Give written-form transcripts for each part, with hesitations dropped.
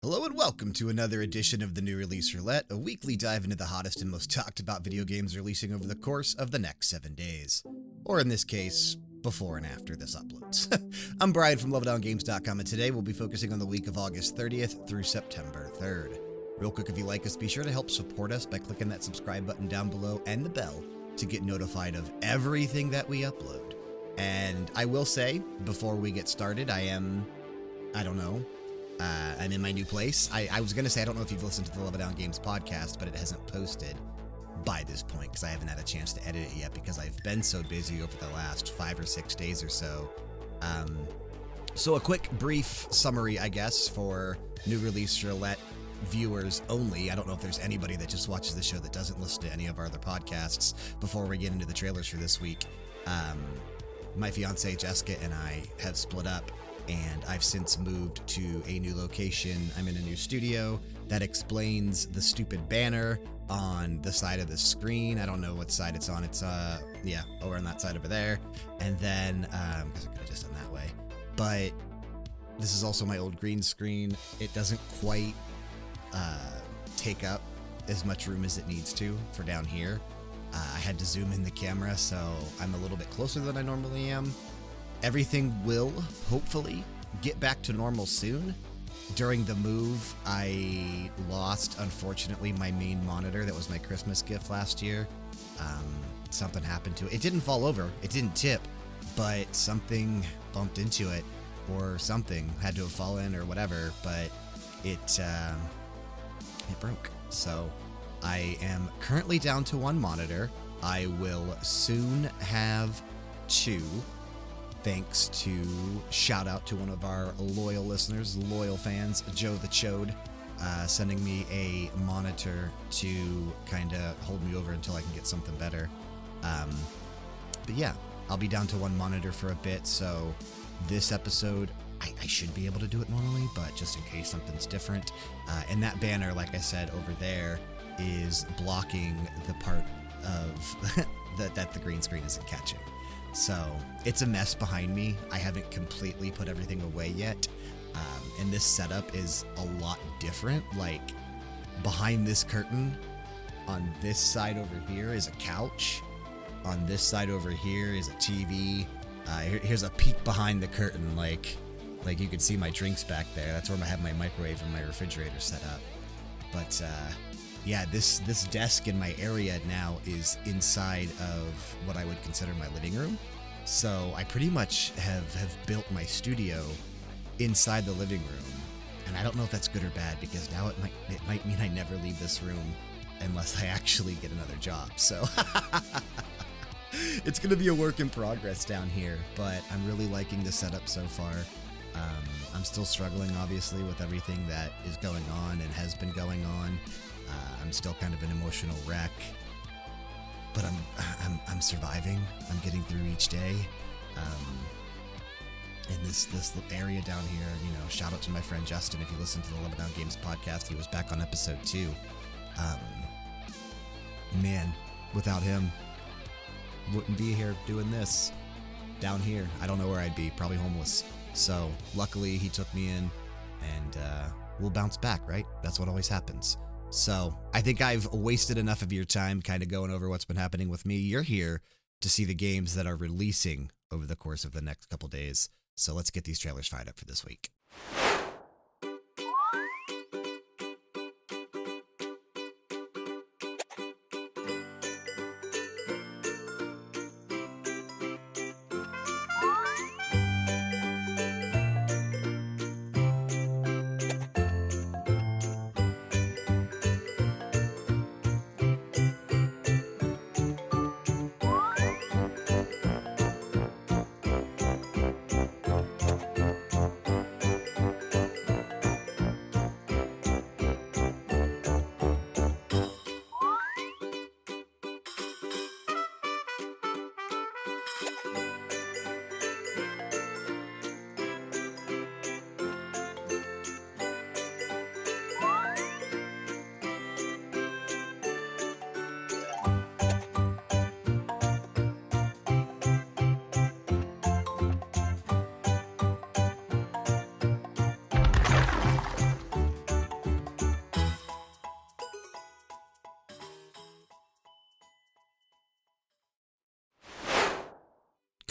Hello and welcome to another edition of the New Release Roulette, a weekly dive into the hottest and most talked about video games releasing over the course of the next 7 days. Or in this case, before and after this uploads. I'm Brian from LevelDownGames.com, and today we'll be focusing on the week of August 30th through September 3rd. Real quick, if you like us, be sure to help support us by clicking that subscribe button down below and the bell to get notified of everything that we upload. And I will say, before we get started, I'm in my new place. I was going to say, I don't know if you've listened to the Level Down Games podcast, but it hasn't posted by this point because I haven't had a chance to edit it yet because I've been so busy over the last 5 or 6 days or so. So a quick, brief summary, I guess, for New Release Roulette viewers only. I don't know if there's anybody that just watches the show that doesn't listen to any of our other podcasts before we get into the trailers for this week. My fiance Jessica and I have split up, and I've since moved to a new location. I'm in a new studio. That explains the stupid banner on the side of the screen. I don't know what side it's on. It's, over on that side over there. And then, because I could have just done that way. But this is also my old green screen. It doesn't quite take up as much room as it needs to for down here. I had to zoom in the camera, so I'm a little bit closer than I normally am. Everything will, hopefully, get back to normal soon. During the move, I lost, unfortunately, my main monitor. That was my Christmas gift last year. Something happened to it. It didn't fall over. It didn't tip. But something bumped into it or something. Had to have fallen or whatever. But it broke. So I am currently down to one monitor. I will soon have 2. Thanks to, shout out to one of our loyal listeners, loyal fans, Joe the Chode, sending me a monitor to kind of hold me over until I can get something better. But yeah, I'll be down to one monitor for a bit, so this episode, I should be able to do it normally, but just in case something's different. And that banner, like I said, over there is blocking the part of that the green screen isn't catching. So it's a mess behind me. I haven't completely put everything away yet. And this setup is a lot different. Like, behind this curtain, on this side over here is a couch. On this side over here is a TV. Here's a peek behind the curtain. Like you can see my drinks back there. That's where I have my microwave and my refrigerator set up. But yeah, this desk in my area now is inside of what I would consider my living room. So I pretty much have built my studio inside the living room. And I don't know if that's good or bad, because now it might mean I never leave this room unless I actually get another job. So it's going to be a work in progress down here, but I'm really liking the setup so far. I'm still struggling, obviously, with everything that is going on and has been going on. I'm still kind of an emotional wreck, but I'm surviving. I'm getting through each day. In this little area down here, you know, shout out to my friend Justin. If you listen to the Level Down Games podcast, he was back on episode 2. Man, without him, wouldn't be here doing this down here. I don't know where I'd be, probably homeless. So luckily he took me in, and we'll bounce back, right? That's what always happens. So I think I've wasted enough of your time kind of going over what's been happening with me. You're here to see the games that are releasing over the course of the next couple days. So let's get these trailers fired up for this week.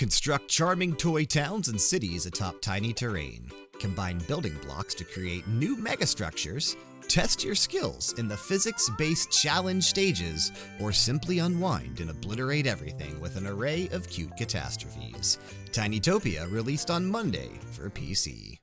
Construct charming toy towns and cities atop tiny terrain. Combine building blocks to create new megastructures. Test your skills in the physics-based challenge stages, or simply unwind and obliterate everything with an array of cute catastrophes. TinyTopia released on Monday for PC.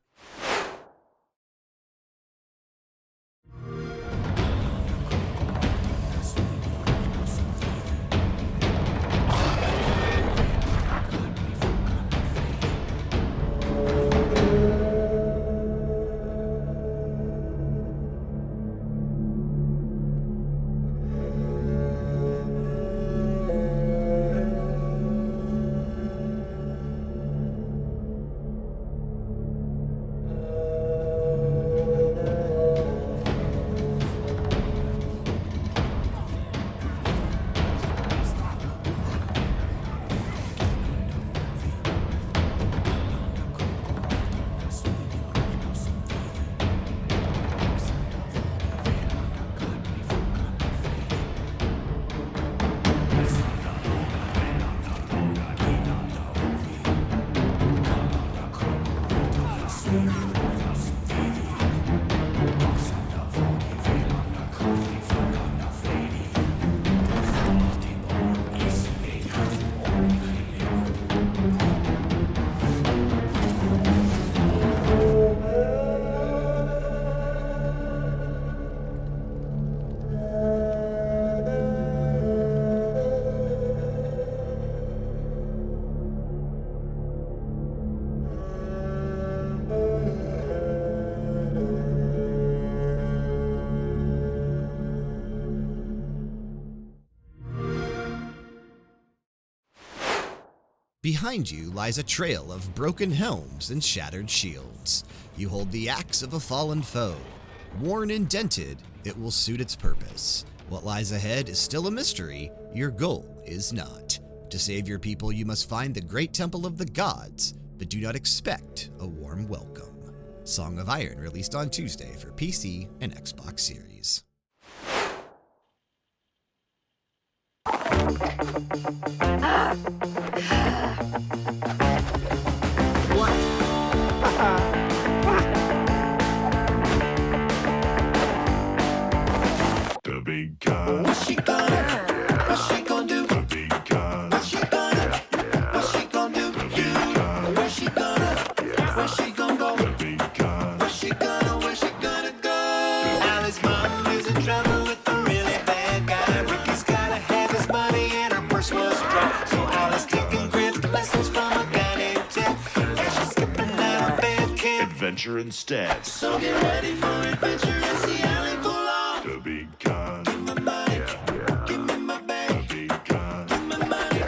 Behind you lies a trail of broken helms and shattered shields. You hold the axe of a fallen foe. Worn and dented, it will suit its purpose. What lies ahead is still a mystery, your goal is not. To save your people, you must find the great temple of the gods, but do not expect a warm welcome. Song of Iron released on Tuesday for PC and Xbox Series. The big gun. What's she gonna do? The big gun. What's she gonna do? The big gun. Where's she gonna go? The big gun. Where's she gonna go? Alice's mom is in trouble with a really bad guy. Ricky's gotta have his money and her purse was dry. So Alice taking grip lessons from a guy named Ted. And she's skipping out of band camp. Adventure instead. So get ready for adventure and see Allie pull off. The big gun. Give me money. Give me my bag. The big gun. Give me money.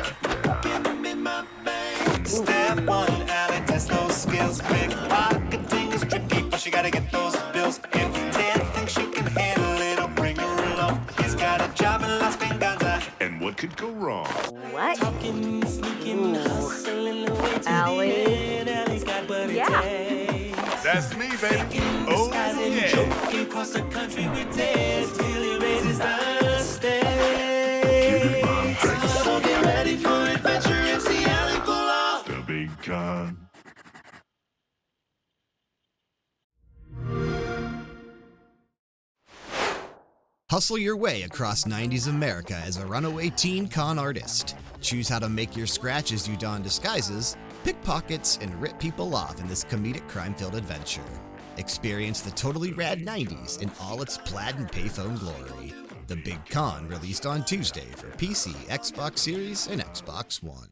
Give me my bag. Step one, Allie tests those skills. Pickpocketing is tricky, but she gotta get those bills. If Ted thinks she can handle it, I'll bring her along. He's got a job in Las Vegas. And what could go wrong? What? Talking, sneaking, hustling away to Allie? the end. Allie's got what it takes. That's me, baby. Oh, yeah. Joking across the country with Ted till he raises the stakes. So get ready for adventure and see Allie pull off the big gun. Hustle your way across 90s America as a runaway teen con artist. Choose how to make your scratch as you don disguises, pickpockets, and rip people off in this comedic crime-filled adventure. Experience the totally rad 90s in all its plaid and payphone glory. The Big Con released on Tuesday for PC, Xbox Series, and Xbox One.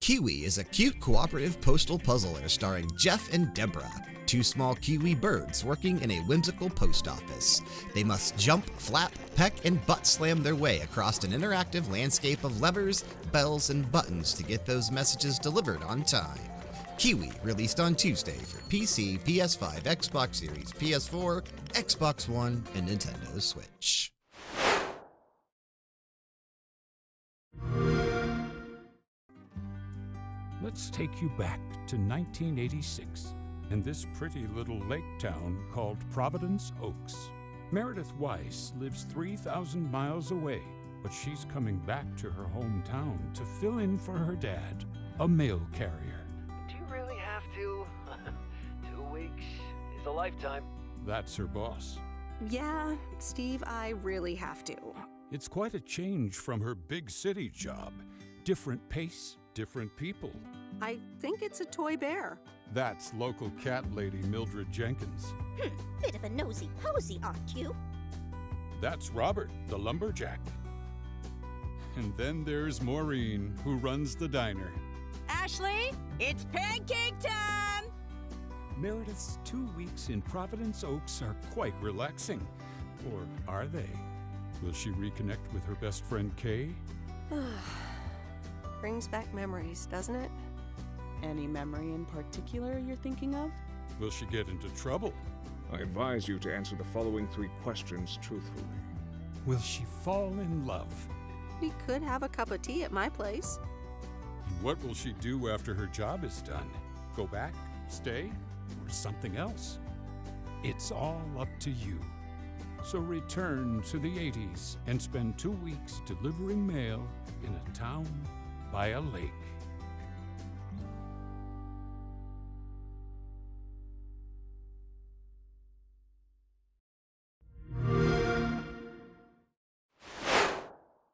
Keywe is a cute cooperative postal puzzler starring Jeff and Deborah, two small kiwi birds working in a whimsical post office. They must jump, flap, peck, and butt slam their way across an interactive landscape of levers, bells, and buttons to get those messages delivered on time. Keywe, released on Tuesday for PC, PS5, Xbox Series, PS4, Xbox One, and Nintendo Switch. Let's take you back to 1986 and this pretty little lake town called Providence Oaks. Meredith Weiss lives 3,000 miles away, but she's coming back to her hometown to fill in for her dad, a mail carrier. Do you really have to? 2 weeks is a lifetime. That's her boss. Yeah, Steve, I really have to. It's quite a change from her big city job. Different pace, different people. I think it's a toy bear. That's local cat lady Mildred Jenkins. Bit of a nosy posy, aren't you? That's Robert, the lumberjack. And then there's Maureen, who runs the diner. Ashley, it's pancake time! Meredith's 2 weeks in Providence Oaks are quite relaxing. Or are they? Will she reconnect with her best friend Kay? Brings back memories, doesn't it? Any memory in particular you're thinking of? Will she get into trouble? I advise you to answer the following 3 questions truthfully. Will she fall in love? We could have a cup of tea at my place. And what will she do after her job is done? Go back, stay, or something else? It's all up to you. So return to the 80s and spend 2 weeks delivering mail in a town by a lake.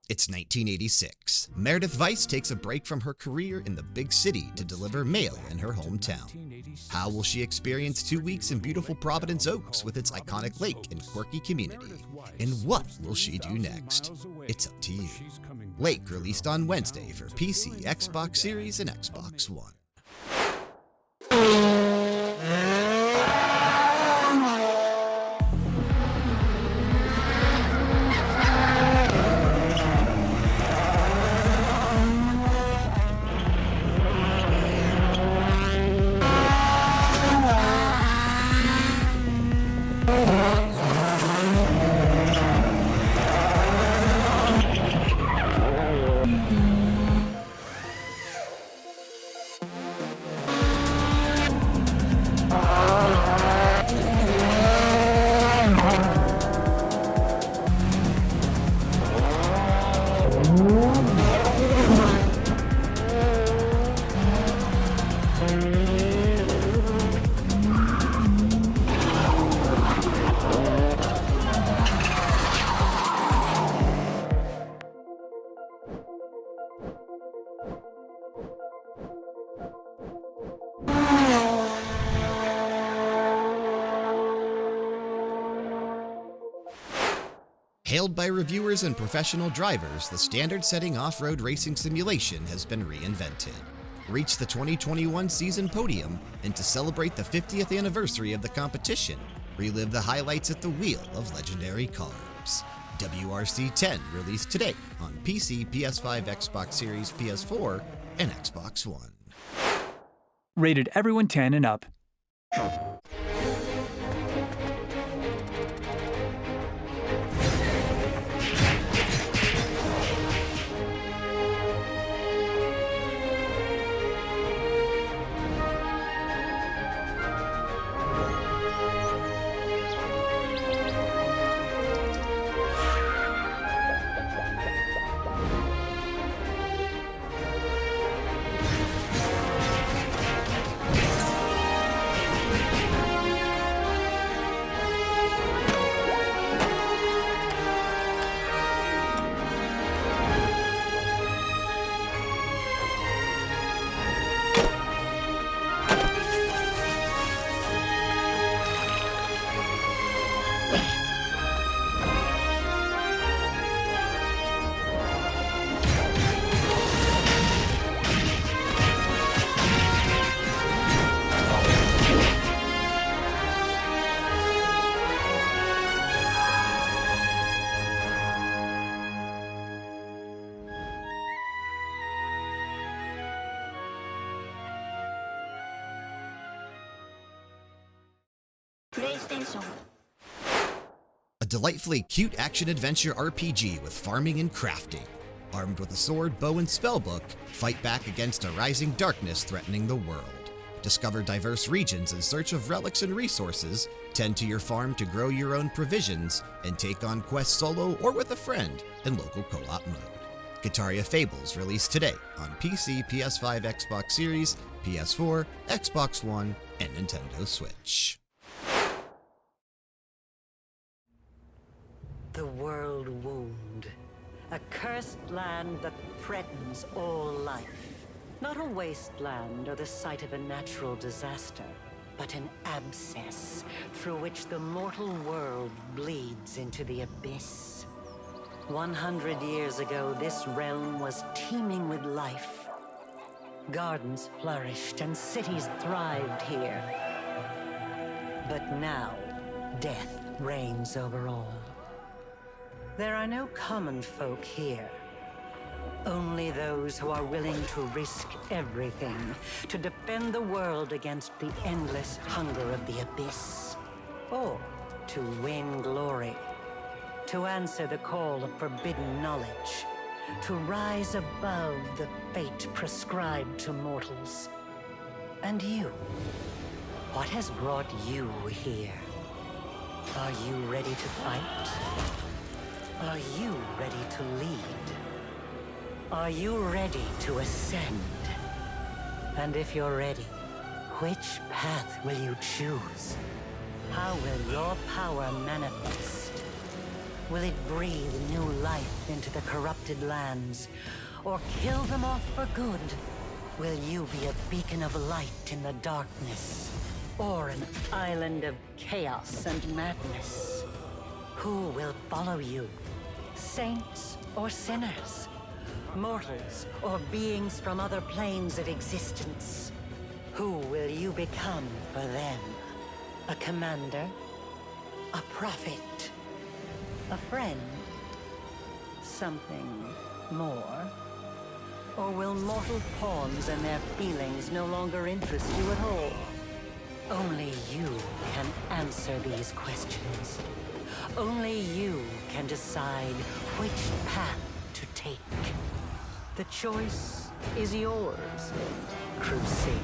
It's 1986. Meredith Weiss takes a break from her career in the big city to deliver mail in her hometown. How will she experience 2 weeks in beautiful Providence Oaks with its iconic lake and quirky community? And what will she do next? It's up to you. Lake released on Wednesday for PC, Xbox Series, and Xbox One. Hailed by reviewers and professional drivers, the standard-setting off-road racing simulation has been reinvented. Reach the 2021 season podium, and to celebrate the 50th anniversary of the competition, relive the highlights at the wheel of legendary cars. WRC 10 released today on PC, PS5, Xbox Series, PS4, and Xbox One. Rated everyone 10 and up. PlayStation. A delightfully cute action-adventure RPG with farming and crafting. Armed with a sword, bow, and spellbook, fight back against a rising darkness threatening the world. Discover diverse regions in search of relics and resources, tend to your farm to grow your own provisions, and take on quests solo or with a friend in local co-op mode. KITARIA FABLES released today on PC, PS5, Xbox Series, PS4, Xbox One, and Nintendo Switch. The world wound. A cursed land that threatens all life. Not a wasteland or the site of a natural disaster, but an abscess through which the mortal world bleeds into the abyss. 100 years ago, this realm was teeming with life. Gardens flourished and cities thrived here. But now, death reigns over all. There are no common folk here. Only those who are willing to risk everything to defend the world against the endless hunger of the abyss. Or to win glory. To answer the call of forbidden knowledge. To rise above the fate prescribed to mortals. And you? What has brought you here? Are you ready to fight? Are you ready to lead? Are you ready to ascend? And if you're ready, which path will you choose? How will your power manifest? Will it breathe new life into the corrupted lands, or kill them off for good? Will you be a beacon of light in the darkness, or an island of chaos and madness? Who will follow you? Saints or sinners? Mortals or beings from other planes of existence? Who will you become for them? A commander? A prophet? A friend? Something more? Or will mortal pawns and their feelings no longer interest you at all? Only you can answer these questions. Only you can decide which path to take. The choice is yours, Crusader.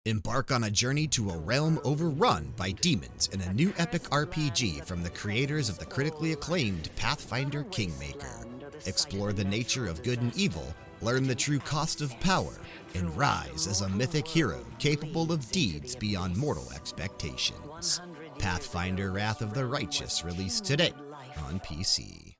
Embark on a journey to a realm overrun by demons in a new epic RPG from the creators of the critically acclaimed Pathfinder Kingmaker. Explore the nature of good and evil, learn the true cost of power, and rise as a mythic hero capable of deeds beyond mortal expectations. Pathfinder Wrath of the Righteous released today on PC.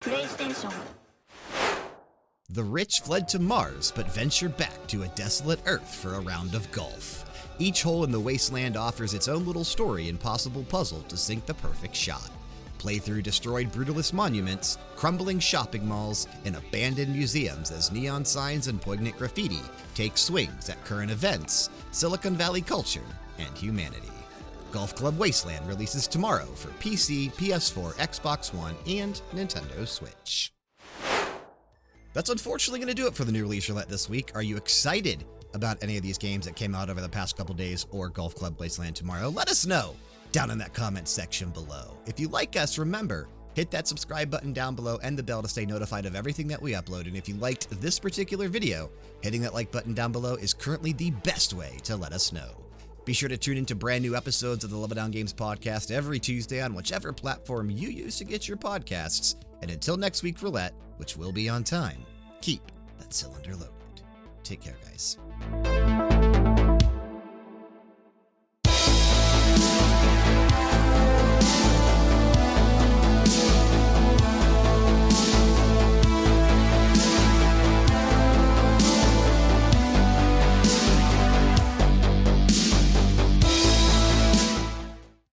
PlayStation. The rich fled to Mars, but ventured back to a desolate Earth for a round of golf. Each hole in the wasteland offers its own little story and possible puzzle to sink the perfect shot. Play through destroyed brutalist monuments, crumbling shopping malls, and abandoned museums as neon signs and poignant graffiti take swings at current events, Silicon Valley culture, and humanity. Golf Club Wasteland releases tomorrow for PC, PS4, Xbox One, and Nintendo Switch. That's unfortunately going to do it for the new release roulette this week. Are you excited about any of these games that came out over the past couple days or Golf Club Wasteland tomorrow? Let us know down in that comment section below. If you like us, remember, Hit that subscribe button down below and the bell to stay notified of everything that we upload. And if you liked this particular video, hitting that like button down below is currently the best way to let us know. Be sure to tune into brand new episodes of the Level Down Games podcast every Tuesday on whichever platform you use to get your podcasts. And until next week, Roulette, which will be on time, keep that cylinder loaded. Take care, guys.